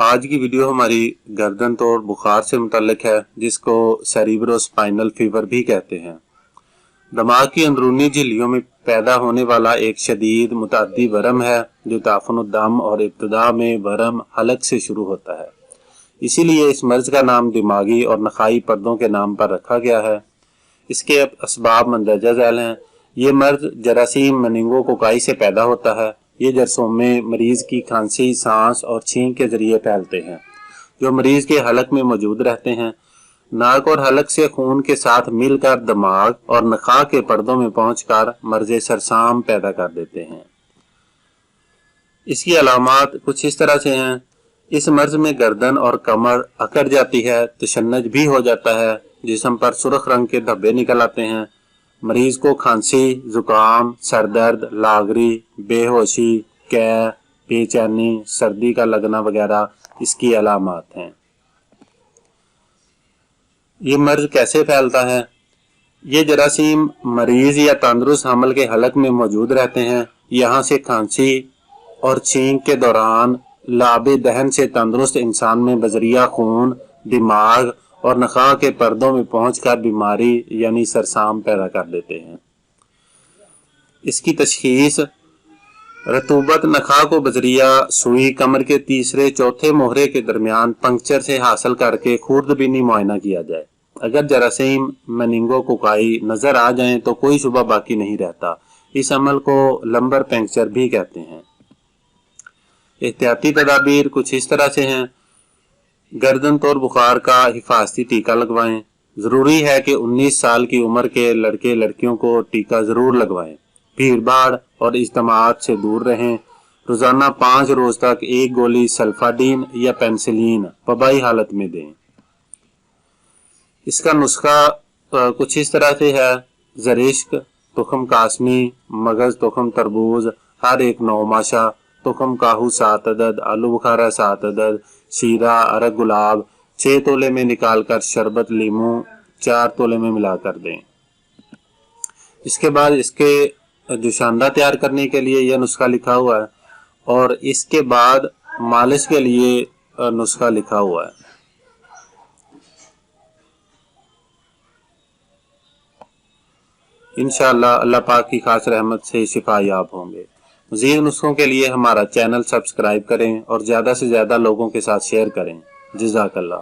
आज की वीडियो हमारी गर्दन तोड़ बुखार से मुतल्लिक है, जिसको सेरिब्रोस्पाइनल फीवर भी कहते हैं। दिमाग की अंदरूनी झिल्लियों में पैदा होने वाला एक शदीद मुतअद्दी वरम है जो ताफुनुद्दम और इब्तिदा में वरम हलक से शुरू होता है। इसीलिए इस मर्ज का नाम दिमागी और नखाई पर्दों के नाम पर रखा गया है। इसके असबाब मंदरजा झैल हैं। ये मर्ज जरासीम मेनिंगोकोकाई से पैदा होता है। ये जरसोमे मरीज की खांसी, सांस और छींक के जरिए फैलते हैं, जो मरीज के हलक में मौजूद रहते हैं। नाक और हलक से खून के साथ मिलकर दिमाग और नखा के पर्दों में पहुंचकर मर्ज सरसाम पैदा कर देते हैं। इसकी अलामात कुछ इस तरह से हैं। इस मर्ज में गर्दन और कमर अकड़ जाती है, तशन्नुज भी हो जाता है, जिस्म पर सुर्ख रंग के धब्बे निकल आते हैं। मरीज को खांसी, जुकाम, सरदर्द, लागरी, बेहोशी, कै, बेचैनी, सर्दी का लगना वगैरह इसकी अलामात हैं। ये मर्ज कैसे फैलता है? ये जरासीम मरीज या तंदुरुस्त हमल के हलक में मौजूद रहते हैं। यहाँ से खांसी और छींक के दौरान लाबे दहन से तंदुरुस्त इंसान में बजरिया खून दिमाग और नखा के पर्दों में पहुंचकर बीमारी यानी सरसाम पैदा कर देते हैं। इसकी तशखीस रतूबत नखा को बजरिया सुई कमर के तीसरे चौथे मोहरे के दरमियान पंक्चर से हासिल करके खूर्दबीनी मुआयना किया जाए। अगर जरासीम मेनिंगोकोकाई नजर आ जाएं तो कोई शुबा बाकी नहीं रहता। इस अमल को लंबर पंक्चर भी कहते हैं। एहतियाती तदाबीर कुछ इस तरह से हैं। गर्दन तोड़ बुखार का हिफाजती टीका लगवाएं। जरूरी है कि 19 साल की उम्र के लड़के लड़कियों को टीका जरूर लगवाएं। भीड़ भाड़ और इज्तिमाआत से दूर रहें। रोजाना 5 रोज तक एक गोली सल्फाडीन या पेंसिलिन वबाई हालत में दें। इसका नुस्खा कुछ इस तरह से है। जरिश्क, तुखम कासमी, मगज तुखम तरबूज हर एक 9 माशा, तुखम काहू 7 अदद, आलू बुखारा 7 अदद, शीरा अरग गुलाब 6 तोले में निकालकर शरबत लीमू 4 तोले में मिलाकर दें। इसके बाद इसके जुशांदा तैयार करने के लिए यह नुस्खा लिखा हुआ है और इसके बाद मालिश के लिए नुस्खा लिखा हुआ है। इंशाअल्लाह अल्लाह पाक की खास रहमत से शिफा याब होंगे। मज़ीद नुस्खों के लिए हमारा चैनल सब्सक्राइब करें और ज़्यादा से ज़्यादा लोगों के साथ शेयर करें। जज़ाकल्लाह।